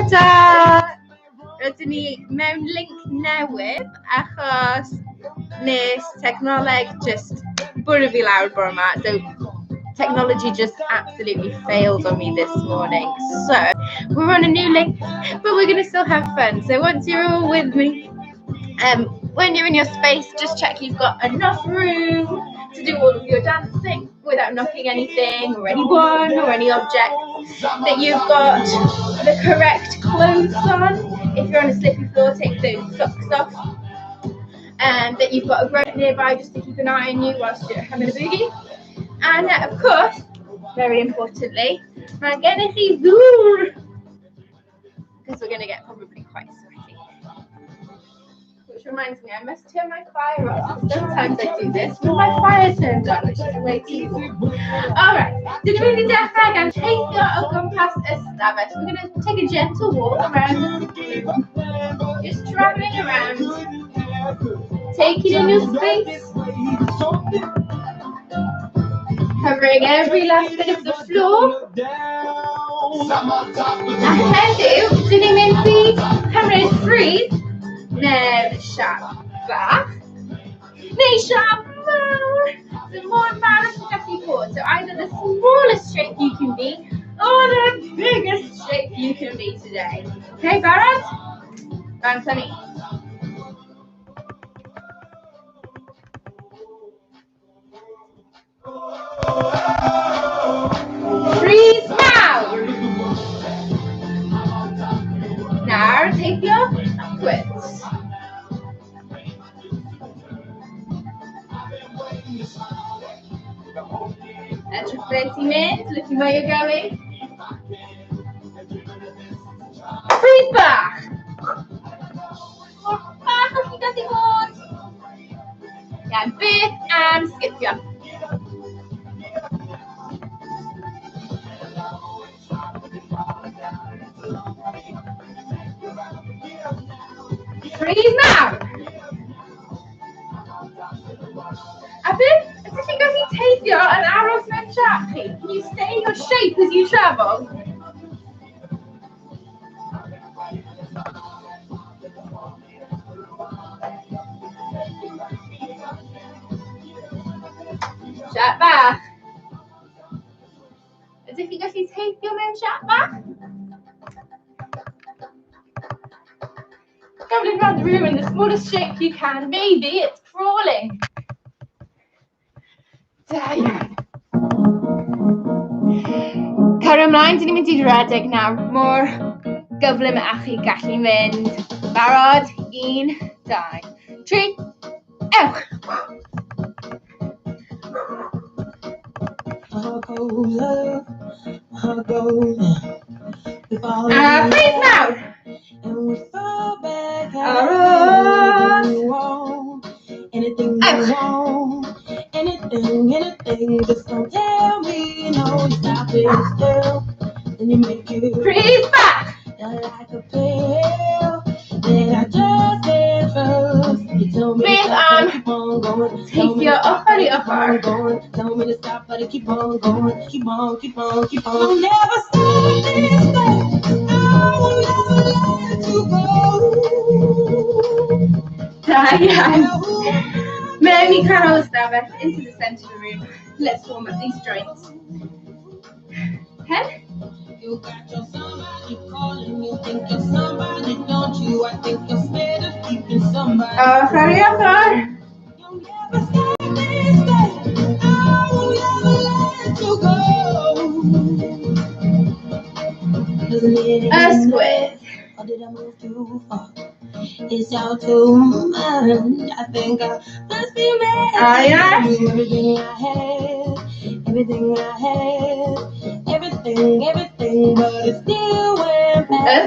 Tada! Rydyn ni mewn link newydd achos nes technoleg just bwrw fi lawr bore yma. So technology just absolutely failed on me this morning. So we're on a new link, but we're going to still have fun. So once you're all with me, when you're in your space, just check you've got enough room to do all of your dancing without knocking anything or anyone or any object, that you've got the correct clothes on. If you're on a slippery floor, take those socks off, and that you've got a grown-up nearby just to keep an eye on you whilst you're having a boogie. And of course, very importantly, my energy zoom, because we're going to get probably quite sweaty. Which reminds me, I must turn my fire on. Sometimes I do this with my fire turned on, which is way too long. Alright, did we need to hang and take your compass ystafell? We're going to take a gentle walk around the room, just travelling around, taking in your space, covering every last bit of the floor. A heddiw, dyn ni'n mynd i cymryd ffrwyth neu siap bach neu siap mawr. The more embarrassed you gallu bod. So either the smallest shape you can be or the biggest shape you can be today. Okay, barod? Bant a ni. Freeze mawr. Nawr, teithio upwards. Edrych ble ti'n mynd, looking where you're going. Freeze bach. Mor bach o chi gallu bod. Ie, beth am sgipio. Freeze now! A beth? Ydych chi'n gallu teithio yn aros mewn siap chi? Can you stay in your shape as you travel? Siap bach. Ydych chi'n gallu teithio mewn siap bach? Traveling around the room in the smallest shape you can. Maybe it's crawling. Da iawn. Cario ymlaen, dyn ni'n mynd i redeg nawr. Mor gyflym a chi gallu mynd. Barod? 1, 2, 3. Ewch! Freeze nawr! Anything you want, anything, just don't tell me no, you stop it still, and you make it Freeze back! like a pill that I just can't trust. You tell me to stop, but keep on going. Take your upper going. Tell me to stop, but keep on going. Keep on. I'll never stop this thing. I will never let you go. Diane. Mewn I canol ystafell, into the centre of the room. Let's warm up these joints. Pen? You got your somebody calling, you think you're somebody, don't you? I think you're scared of keeping somebody. Sorry, I'm sorry. You'll never stop this thing. I will never let you go. A squid. Or did I move too far? It's all too much. I think I must be mad. Everything but it still went bad.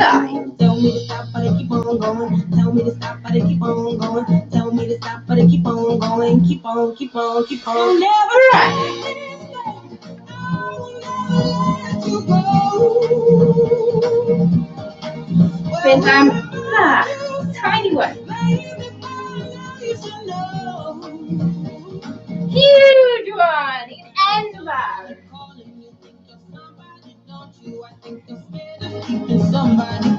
Tell me to stop, but I keep on going. Tell me to stop, but I keep on going. Tell me to stop, but I keep on going. Keep on. Never I will never let you go. Beth am tiny one. Huge one. You can end that. I think you're scared of keeping somebody.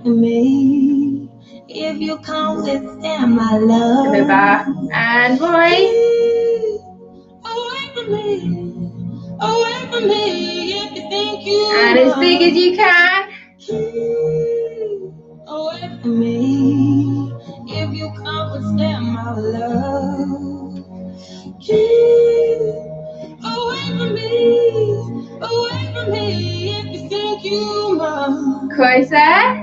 for me if you can't withstand my love. Go back and voice. Away from me if you think you And as big as you can. away from me if you can't withstand my love. Keep away from me if you think you must. Closer.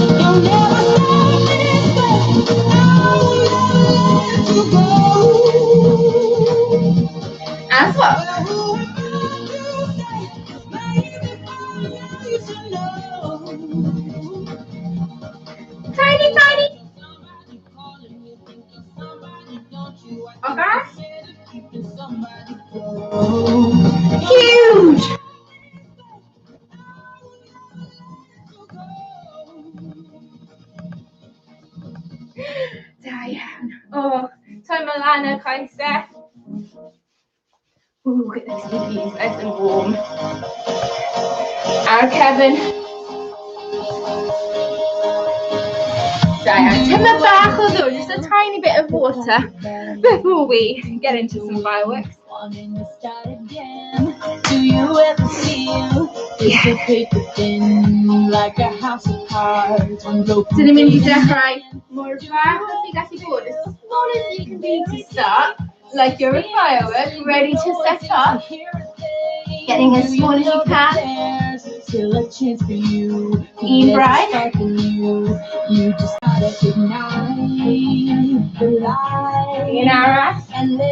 You'll never stop this way. I will never let you go. As well. Tiny, tiny. Okay. Huge. Diane. Oh, time Milana, Kaiser. Ooh, look at those sleepies, nice and warm. Our Kevin. Diane, timber back although just a tiny bit of water before we get into some fireworks. Do you ever feel it's a paper thin like a house of cards on broken Didn't mean to decorate more of that. I think I see good. As small as you can be to start, like you're a firework ready to set up. Getting as small as you can. Still a chance for you. Ian Bright. You just gotta ignite the light. Ian Ara. And let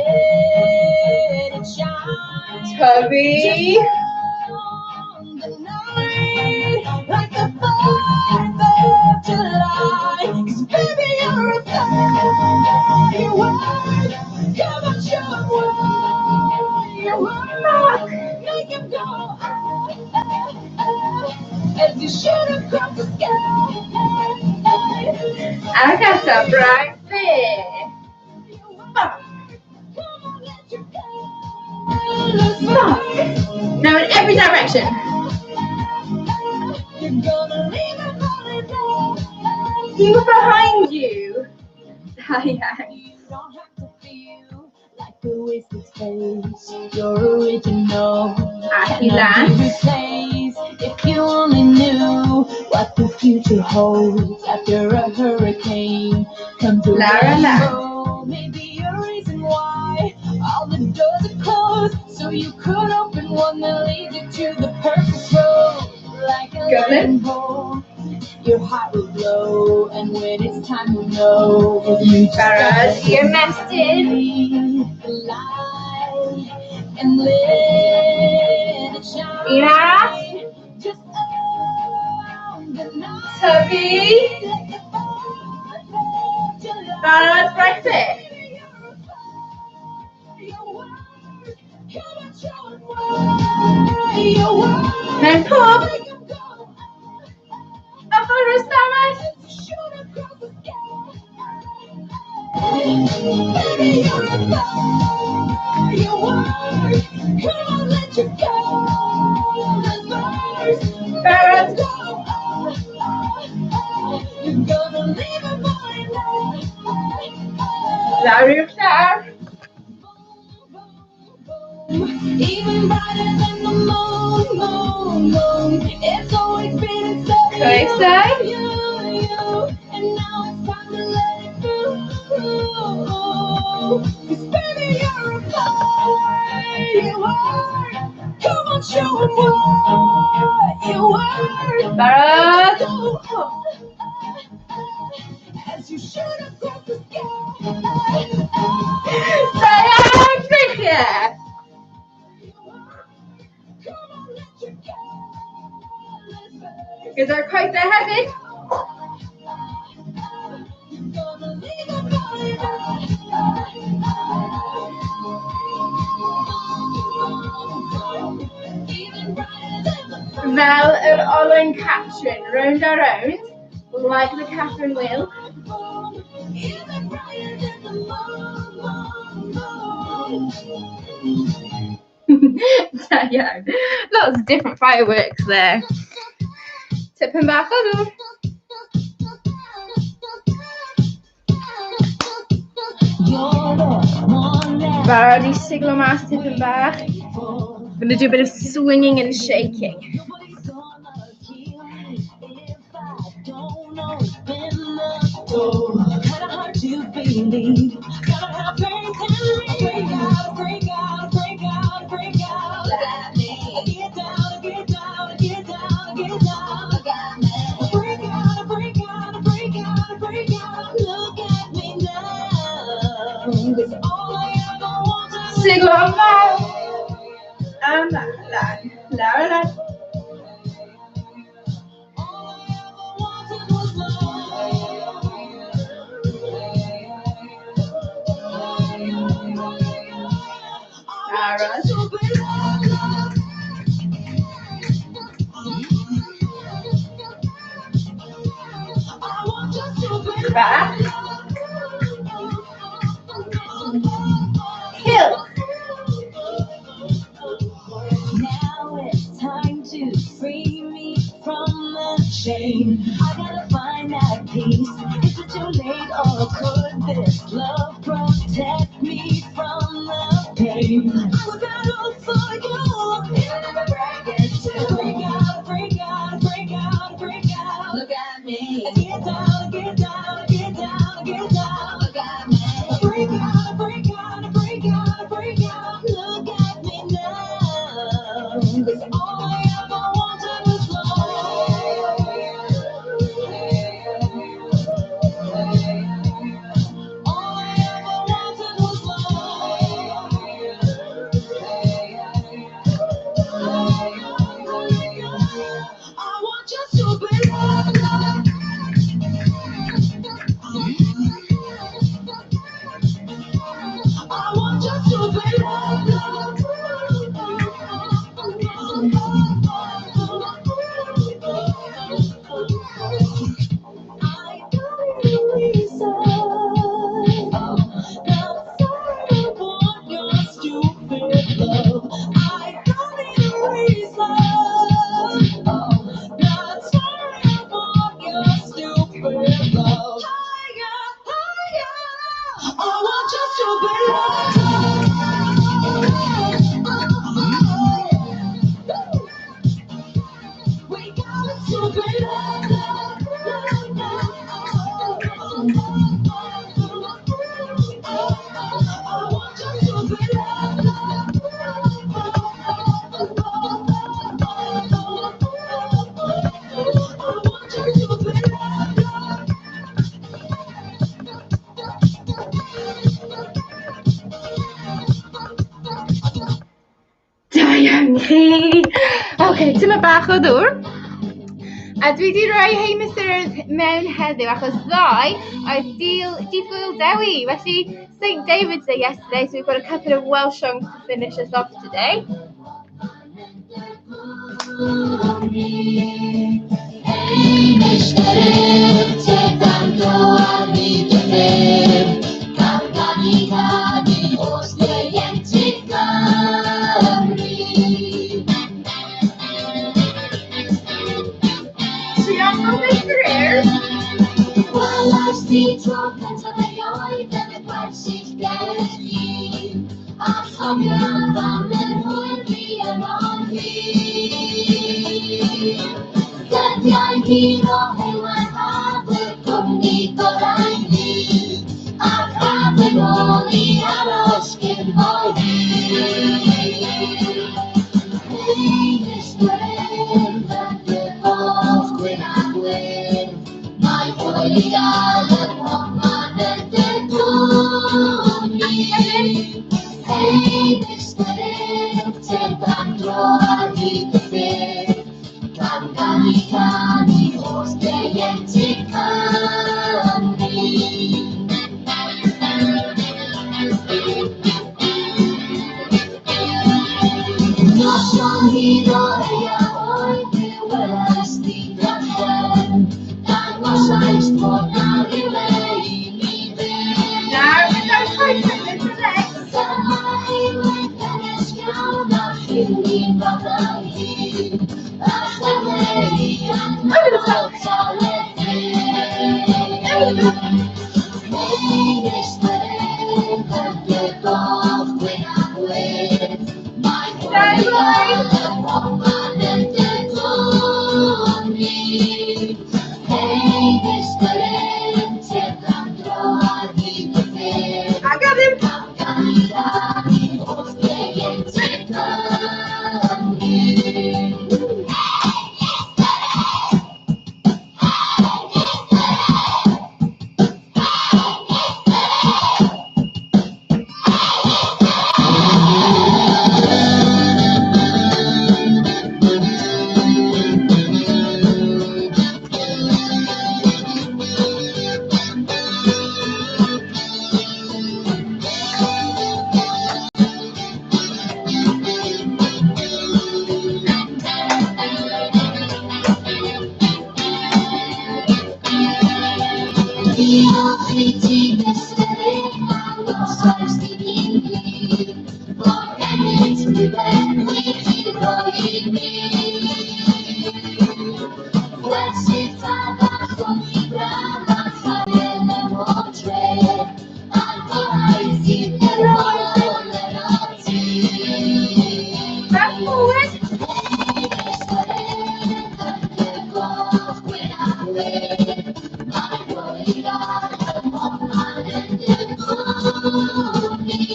it shine. Toby. The night, like the 4th of July. 'Cause baby, you're a firework. Come on, show 'em what you want. Make 'em go, as you shoot across the sky. I got some right there. Now in every direction. You behind you. Diane. You don't have to feel like a wasted space. You're original. Akilan. If you only knew what the future holds after a hurricane comes a Lara. rainbow. Maybe a reason why all the doors are closed, so you could open one that leads you to the perfect road. Like a Goblin. rainbow, your heart will glow, and when it's time you'll know. If you just Barrett, gotta you're messed in. see the light and let it shine. Yeah. Just own the night. Toby. Barrett, right there. Then pop. Up on the stars. Barrett. Larry Star. Even brighter than the moon. It's always been inside Closer. you, and now it's time to let it through. 'Cause baby, you're a firework. Come on, show 'em what you are. Barrett. As you shoot across the sky. Diane Fisher. Is that quite the heavy? Val and Olin Catherine round around like the Catherine wheel. Diane. Lots of different fireworks there. Tipyn bach o ddŵr. Barod I siglo mas tipyn bach. I'm going to do a bit of swinging and shaking. Siglo mas. And la. Back. Hill. Now it's time to free me from the chain. I gotta find that peace. Is it too late or could this love protect me from the pain? I was battle for you. It'll never break it to break out. Look at me. Get down. Look at me. Break out. Look at me now. 'Cause all I ever wanted was love. All I ever wanted was love. I want you to be loved. I want you to be loved. I don't need a reason. Not sorry for your stupid love. I don't need a reason. Not sorry for your stupid love. Higher. I want you to be loved. We got to be loved. I want you to be loved. Da iawn chi. OK, tyma bach o ddŵr. A dwi wedi rhoi Hey Mr mewn heddiw achos ddoe oedd dydd Gwyl Dewi. Felly St David's Day yesterday, so we've got a couple of Welsh songs to finish us off today. I got him. Fast forward.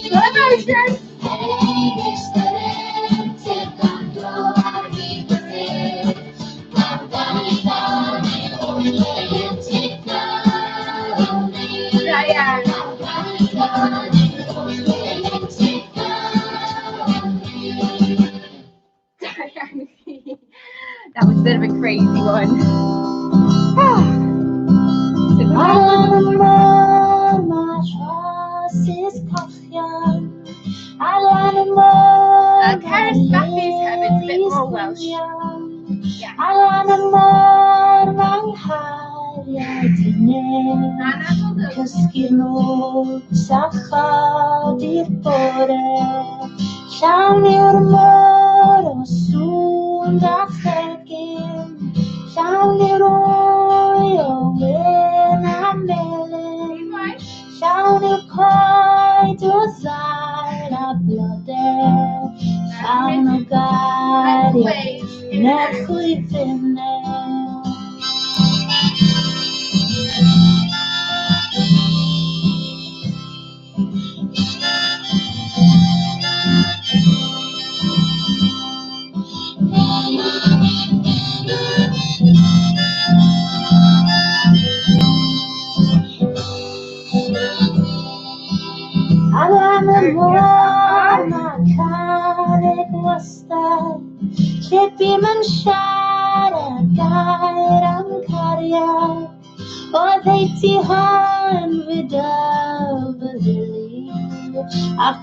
Slow motion. That was a bit of a crazy one. Karis Matthew's Heaven's a bit more Welsh. Yeah.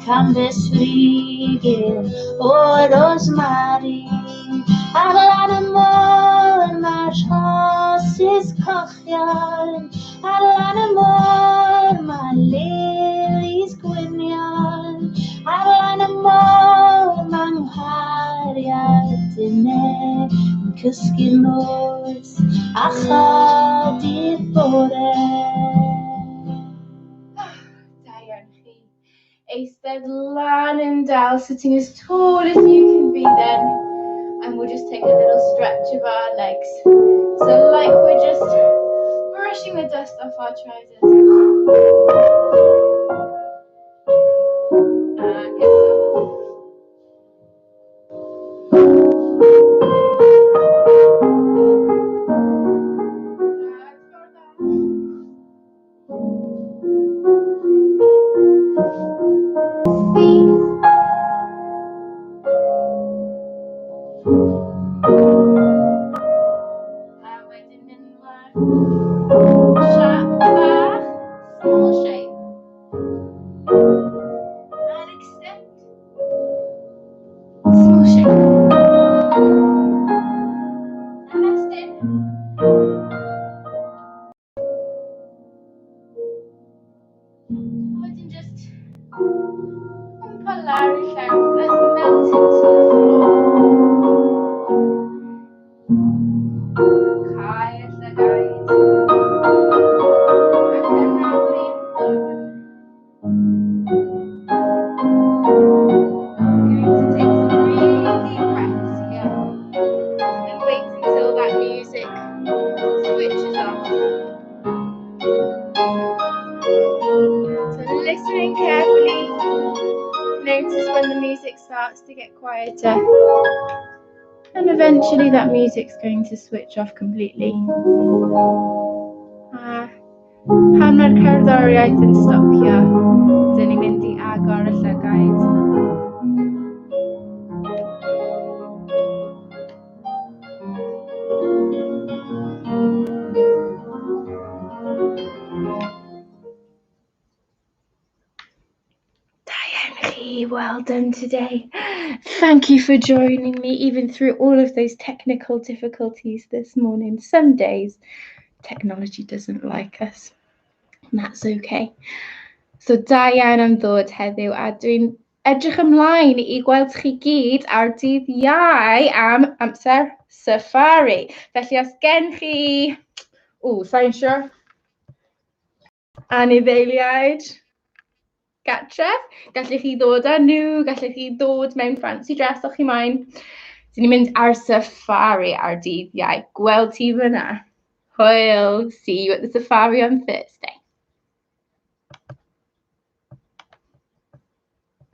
Kan besviken och rosmarin alla mormars hasis kochjan alla mormar lelis gwynjan alla mormar harjatine cysgu'n oes a chadir bore. Eistedd lan and dal, sitting as tall as you can be then, and we'll just take a little stretch of our legs, so like we're just brushing the dust off our trousers. And get up. Small shape. And extend. Cau y llygaid. Ac yn raflu. Going to take some really deep breaths here and wait until that music switches off. So listening carefully, notice when the music starts to get quieter, and eventually that music's going to switch off completely. Pan mae'r cerddoriaeth yn stopio, dyn ni'n mynd i agor y llygaid. Well done today. Thank you for joining me even through all of those technical difficulties this morning. Some days technology doesn't like us, and that's okay. So da iawn am ddod heddiw, a dwi'n edrych ymlaen I gweld chi gyd ar dydd Iau am amser safari. Felly os gen chi, sa'n siwr, anifeiliaid gartref, gallech chi ddod â nhw, gallech chi ddod mewn fancy dress o'ch chi moyn. Dyn ni'n mynd ar safari ar dydd Iau. Gweld ti fyna. Hwyl. See you at the safari on Thursday.